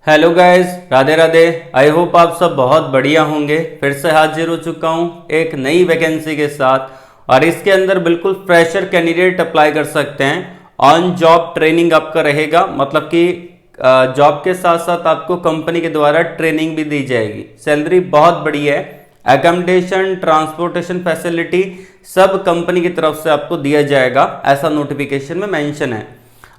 Hello guys, Radhe Radhe. I hope आप सब बहुत बढ़िया होंगे। फिर से हाजिर हो चुका हूँ एक नई वैकेंसी के साथ, और इसके अंदर बिल्कुल फ्रेशर कैंडिडेट अप्लाई कर सकते हैं। ऑन जॉब ट्रेनिंग आपका रहेगा, मतलब कि जॉब के साथ साथ आपको कंपनी के द्वारा ट्रेनिंग भी दी जाएगी। सैलरी बहुत बढ़िया है। एकोमोडेशन, ट्रांसपोर्टेशन फैसिलिटी सब कंपनी की तरफ से आपको दिया जाएगा, ऐसा नोटिफिकेशन में मेंशन है।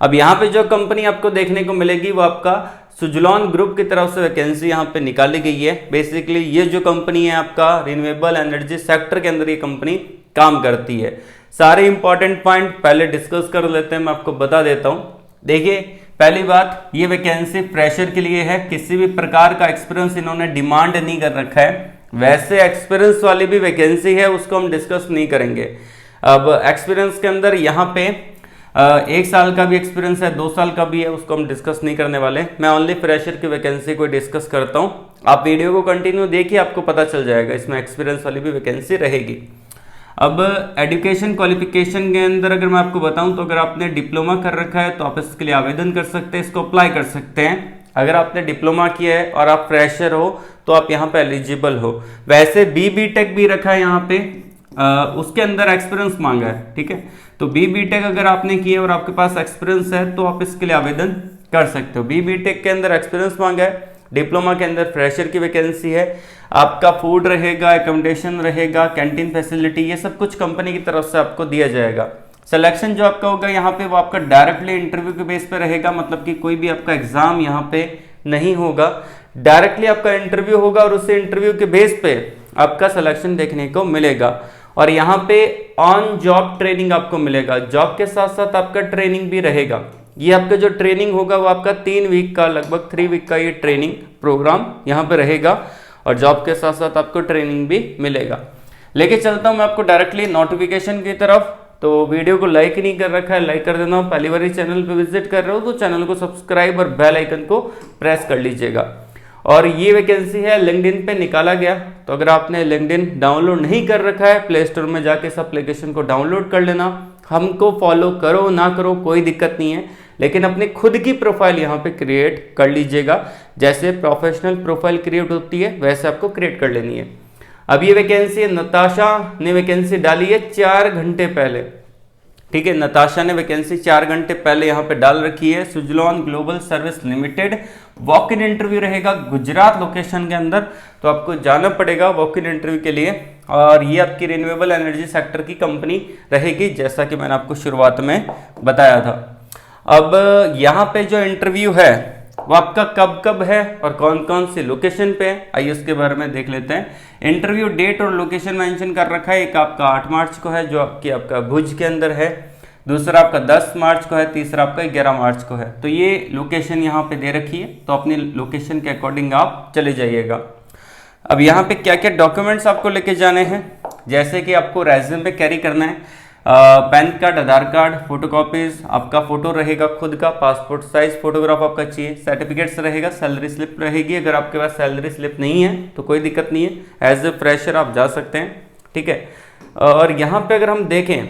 अब यहाँ पे जो कंपनी आपको देखने को मिलेगी वो आपका सुजलॉन ग्रुप की तरफ से वैकेंसी यहाँ पे निकाली गई है। बेसिकली ये जो कंपनी है आपका रिन्यूएबल एनर्जी सेक्टर के अंदर ये कंपनी काम करती है। सारे इंपॉर्टेंट पॉइंट पहले डिस्कस कर लेते हैं, मैं आपको बता देता हूँ। देखिए, पहली बात, ये वैकेंसी फ्रेशर के लिए है। किसी भी प्रकार का एक्सपीरियंस इन्होंने डिमांड नहीं कर रखा है। वैसे एक्सपीरियंस वाली भी वैकेंसी है, उसको हम डिस्कस नहीं करेंगे। अब एक्सपीरियंस के अंदर यहाँ पे 1 साल का भी एक्सपीरियंस है, 2 साल का भी है, उसको हम डिस्कस नहीं करने वाले। मैं ओनली फ्रेशर की वैकेंसी को डिस्कस करता हूँ। आप वीडियो को कंटिन्यू देखिए, आपको पता चल जाएगा। इसमें एक्सपीरियंस वाली भी वैकेंसी रहेगी। अब एजुकेशन क्वालिफिकेशन के अंदर अगर मैं आपको बताऊं तो अगर आपने डिप्लोमा कर रखा है तो आप इसके लिए आवेदन कर सकते हैं, इसको अप्लाई कर सकते हैं। अगर आपने डिप्लोमा किया है और आप फ्रेशर हो तो आप यहाँ पे एलिजिबल हो। वैसे बी टेक भी रखा है यहाँ पे, उसके अंदर एक्सपीरियंस मांगा है, ठीक है। तो बी टेक अगर आपने किया और आपके पास एक्सपीरियंस है तो आप इसके लिए आवेदन कर सकते हो। बी टेक के अंदर एक्सपीरियंस मांगा है, डिप्लोमा के अंदर फ्रेशर की वैकेंसी है। आपका फूड रहेगा, एकोमोडेशन रहेगा, कैंटीन फैसिलिटी, ये सब कुछ कंपनी की तरफ से आपको दिया जाएगा। सिलेक्शन जो आपका होगा यहाँ पे वो आपका डायरेक्टली इंटरव्यू के बेस पे रहेगा, मतलब कि कोई भी आपका एग्जाम यहाँ पे नहीं होगा। डायरेक्टली आपका इंटरव्यू होगा और उस इंटरव्यू के बेस पे आपका सिलेक्शन देखने को मिलेगा। और यहाँ पे ऑन जॉब ट्रेनिंग आपको मिलेगा, जॉब के साथ साथ आपका ट्रेनिंग भी रहेगा। ये आपका जो ट्रेनिंग होगा वो आपका 3 वीक का, लगभग 3 वीक का ये ट्रेनिंग प्रोग्राम यहाँ पे रहेगा, और जॉब के साथ साथ आपको ट्रेनिंग भी मिलेगा। लेके चलता हूँ मैं आपको डायरेक्टली नोटिफिकेशन की तरफ। तो वीडियो को लाइक नहीं कर रखा है, लाइक कर देना। पहली बार चैनल पे विजिट कर रहे हो तो चैनल को सब्सक्राइब और बेल आइकन को प्रेस कर लीजिएगा। और ये वैकेंसी है लिंक्डइन पे निकाला गया, तो अगर आपने लिंक्डइन डाउनलोड नहीं कर रखा है, प्ले स्टोर में जाके इस एप्लीकेशन को डाउनलोड कर लेना। हमको फॉलो करो ना करो कोई दिक्कत नहीं है, लेकिन अपनी खुद की प्रोफाइल यहाँ पे क्रिएट कर लीजिएगा। जैसे प्रोफेशनल प्रोफाइल क्रिएट होती है वैसे आपको क्रिएट कर लेनी है। अब ये वैकेंसी नताशा ने वैकेंसी डाली है 4 घंटे पहले, ठीक है। नताशा ने वैकेंसी 4 घंटे पहले यहाँ पे डाल रखी है। Suzlon global service limited, walk in interview रहेगा गुजरात लोकेशन के अंदर, तो आपको जाना पड़ेगा वॉक इन इंटरव्यू के लिए। और ये आपकी रिन्यूएबल एनर्जी सेक्टर की कंपनी रहेगी, जैसा कि मैंने आपको शुरुआत में बताया था। अब यहाँ पे जो इंटरव्यू है वो आपका कब कब है और कौन कौन सी लोकेशन पे है, आइए उसके बारे में देख लेते हैं। इंटरव्यू डेट और लोकेशन मेंशन कर रखा है। एक आपका 8 मार्च को है जो आपका भुज के अंदर है, दूसरा आपका 10 मार्च को है, तीसरा आपका 11 मार्च को है। तो ये लोकेशन यहाँ पे दे रखी है, तो अपनी लोकेशन के अकॉर्डिंग आप चले जाइएगा। अब यहाँ पे क्या क्या डॉक्यूमेंट्स आपको लेके जाने हैं, जैसे कि आपको रेज्यूमे पे कैरी करना है पैन कार्ड, आधार कार्ड, फोटोकॉपीज, आपका फोटो रहेगा खुद का, पासपोर्ट साइज फोटोग्राफ आपका चाहिए, सर्टिफिकेट्स रहेगा, सैलरी स्लिप रहेगी। अगर आपके पास सैलरी स्लिप नहीं है तो कोई दिक्कत नहीं है, एज ए फ्रेशर आप जा सकते हैं, ठीक है। और यहाँ पे अगर हम देखें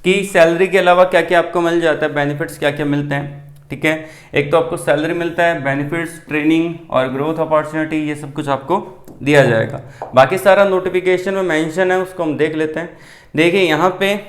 कि सैलरी के अलावा क्या क्या आपको मिल जाता है, बेनिफिट्स क्या क्या मिलते हैं, ठीक है। एक तो आपको सैलरी मिलता है, बेनिफिट्स, ट्रेनिंग और ग्रोथ अपॉर्चुनिटी, ये सब कुछ आपको दिया जाएगा। बाकी सारा नोटिफिकेशन में मेंशन है, उसको हम देख लेते हैं। देखिए यहाँ पे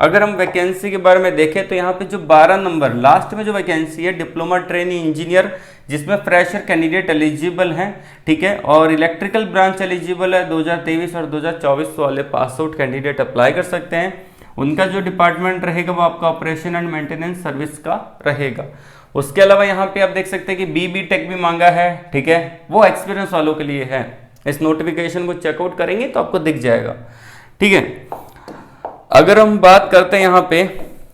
अगर हम वैकेंसी के बारे में देखें तो यहाँ पे जो 12 नंबर लास्ट में जो वैकेंसी है, डिप्लोमा ट्रेनी इंजीनियर, जिसमें फ्रेशर कैंडिडेट एलिजिबल हैं, ठीक है। और इलेक्ट्रिकल ब्रांच एलिजिबल है, 2023 और 2024 वाले पास आउट कैंडिडेट अप्लाई कर सकते हैं। उनका जो डिपार्टमेंट रहेगा वो आपका ऑपरेशन एंड मेंटेनेंस सर्विस का रहेगा। उसके अलावा यहाँ पे आप देख सकते हैं कि बी टेक भी मांगा है, ठीक है, वो एक्सपीरियंस वालों के लिए है। इस नोटिफिकेशन को चेकआउट करेंगे तो आपको दिख जाएगा, ठीक है। अगर हम बात करते हैं यहाँ पे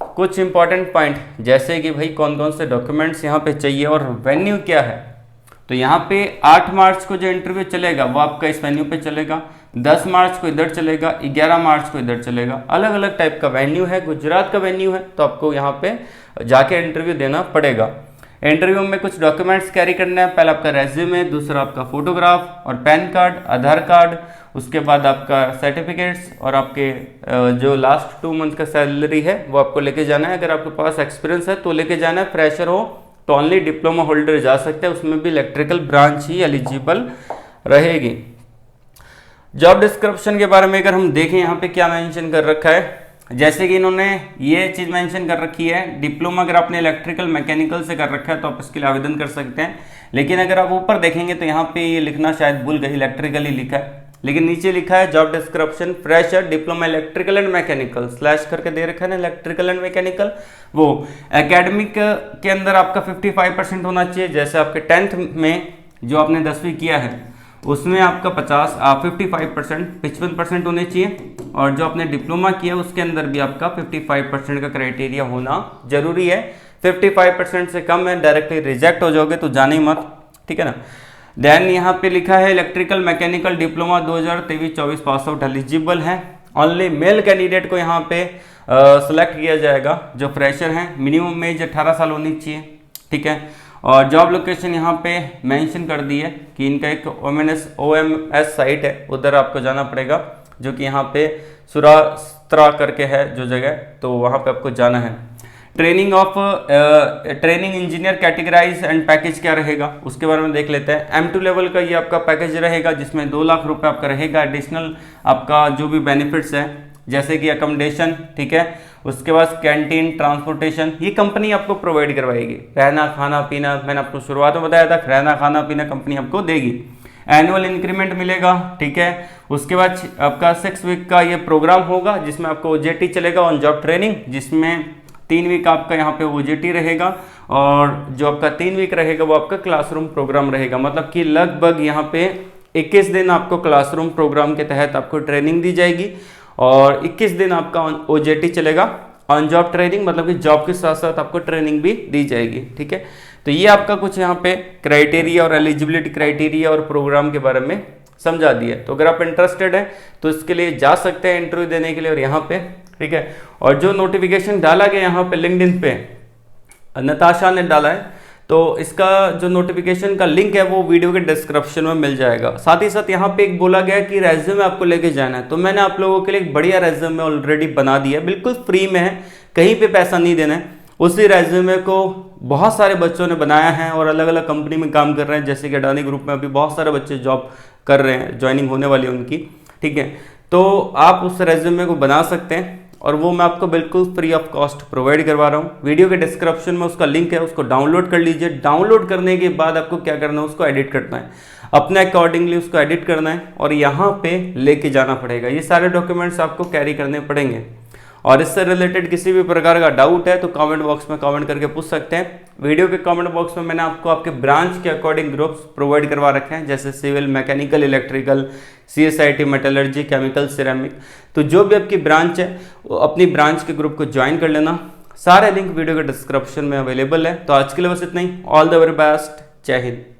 कुछ इंपॉर्टेंट पॉइंट, जैसे कि भाई कौन कौन से डॉक्यूमेंट्स यहाँ पे चाहिए और वेन्यू क्या है, तो यहाँ पे 8 मार्च को जो इंटरव्यू चलेगा वो आपका इस वेन्यू पे चलेगा, 10 मार्च को इधर चलेगा, 11 मार्च को इधर चलेगा। अलग अलग टाइप का वेन्यू है, गुजरात का वेन्यू है, तो आपको यहाँ पे जाके इंटरव्यू देना पड़ेगा। इंटरव्यू में कुछ डॉक्यूमेंट्स कैरी करना है, पहला आपका रेज्यूमे, दूसरा आपका फोटोग्राफ और पैन कार्ड, आधार कार्ड, उसके बाद आपका सर्टिफिकेट्स और आपके जो लास्ट 2 मंथ का सैलरी है वो आपको लेके जाना है। अगर आपके पास एक्सपीरियंस है तो लेके जाना है, फ्रेशर हो तो ओनली डिप्लोमा होल्डर जा सकते हैं, उसमें भी इलेक्ट्रिकल ब्रांच ही एलिजिबल रहेगी। जॉब डिस्क्रिप्शन के बारे में अगर हम देखें यहाँ पे क्या मेंशन कर रखा है, जैसे कि इन्होंने ये चीज़ मेंशन कर रखी है, डिप्लोमा अगर आपने इलेक्ट्रिकल मैकेनिकल से कर रखा है तो आप इसके लिए आवेदन कर सकते हैं। लेकिन अगर आप ऊपर देखेंगे तो यहाँ पे ये लिखना शायद भूल गए, इलेक्ट्रिकल ही लिखा है, लेकिन नीचे लिखा है job description fresher diploma electrical and mechanical slash करके दे रखा है ना, इलेक्ट्रिकल एंड मैकेनिकल। वो एकेडमिक के अंदर आपका 55% होना चाहिए, जैसे आपके 10th में जो आपने 10वीं किया है उसमें आपका 55% होने चाहिए, और जो आपने डिप्लोमा किया उसके अंदर भी आपका 55% का क्राइटेरिया होना जरूरी है। 55% से कम है डायरेक्टली रिजेक्ट हो जाओगे, तो जाने ही मत, ठीक है ना। देन यहाँ पे लिखा है electrical mechanical diploma 2023-24 pass out eligible है। ओनली मेल कैंडिडेट को यहाँ पे सिलेक्ट किया जाएगा जो फ्रेशर हैं, मिनिमम एज 18 साल होनी चाहिए, ठीक है। और जॉब लोकेशन यहाँ पे मेंशन कर दी है कि इनका एक OMS साइट है, उधर आपको जाना पड़ेगा, जो कि यहाँ पे सुरास्त्रा करके है जो जगह, तो वहाँ पे आपको जाना है। Training engineer categorise and package क्या रहेगा उसके बारे में देख लेते हैं। M2 लेवल का ये आपका पैकेज रहेगा, जिसमें 2 लाख रुपए आपका रहेगा। एडिशनल आपका जो भी बेनिफिट्स है जैसे कि अकोमोडेशन, ठीक है, उसके बाद कैंटीन, ट्रांसपोर्टेशन, ये कंपनी आपको प्रोवाइड करवाएगी। रहना खाना पीना, मैंने आपको शुरुआत में बताया था, रहना खाना पीना कंपनी आपको देगी। एनुअल इंक्रीमेंट मिलेगा, ठीक है। उसके बाद आपका 6 वीक का ये प्रोग्राम होगा जिसमें आपको OJT चलेगा, ऑन जॉब ट्रेनिंग, जिसमें 3 वीक आपका यहाँ पे OJT रहेगा, और जो आपका 3 वीक रहेगा वो आपका क्लासरूम प्रोग्राम रहेगा। मतलब कि लगभग यहाँ पे 21 दिन आपको क्लासरूम प्रोग्राम के तहत आपको ट्रेनिंग दी जाएगी, और 21 दिन आपका OJT चलेगा, ऑन जॉब ट्रेनिंग, मतलब कि जॉब के साथ साथ आपको ट्रेनिंग भी दी जाएगी, ठीक है। तो ये आपका कुछ यहाँ पे क्राइटेरिया और एलिजिबिलिटी क्राइटेरिया और प्रोग्राम के बारे में समझा दिया। तो अगर आप इंटरेस्टेड हैं तो इसके लिए जा सकते हैं इंटरव्यू देने के लिए, और यहाँ पे, ठीक है। और जो नोटिफिकेशन डाला गया यहाँ पे लिंक्डइन पे नताशा ने डाला है, तो इसका जो नोटिफिकेशन का लिंक है वो वीडियो के डिस्क्रिप्शन में मिल जाएगा। साथ ही साथ यहाँ पे एक बोला गया कि रेज्यूमे आपको लेके जाना है, तो मैंने आप लोगों के लिए एक बढ़िया रेज्यूमे ऑलरेडी बना दिया है, बिल्कुल फ्री में है, कहीं पे पैसा नहीं देना है। उसी रेज्यूमे को बहुत सारे बच्चों ने बनाया है और अलग अलग कंपनी में काम कर रहे हैं, जैसे कि अडानी ग्रुप में अभी बहुत सारे बच्चे जॉब कर रहे हैं, ज्वाइनिंग होने वाली है उनकी, ठीक है। तो आप उस रेज्यूमे को बना सकते हैं, और वो मैं आपको बिल्कुल फ्री ऑफ कॉस्ट प्रोवाइड करवा रहा हूँ। वीडियो के डिस्क्रिप्शन में उसका लिंक है, उसको डाउनलोड कर लीजिए। डाउनलोड करने के बाद आपको क्या करना है, उसको एडिट करना है, अपने अकॉर्डिंगली उसको एडिट करना है, और यहाँ पे लेके जाना पड़ेगा। ये सारे डॉक्यूमेंट्स आपको कैरी करने पड़ेंगे, और इससे रिलेटेड किसी भी प्रकार का डाउट है तो कमेंट बॉक्स में कमेंट करके पूछ सकते हैं। वीडियो के कमेंट बॉक्स में मैंने आपको आपके ब्रांच के अकॉर्डिंग ग्रुप्स प्रोवाइड करवा रखे हैं, जैसे civil, mechanical, electrical, CSIT, metallurgy, chemical, ceramic. तो जो भी आपकी ब्रांच है वो अपनी ब्रांच के ग्रुप को ज्वाइन कर लेना। सारे लिंक वीडियो के डिस्क्रिप्शन में अवेलेबल है। तो आज के लिए बस इतना ही। ऑल द वेरी बेस्ट, जय हिंद।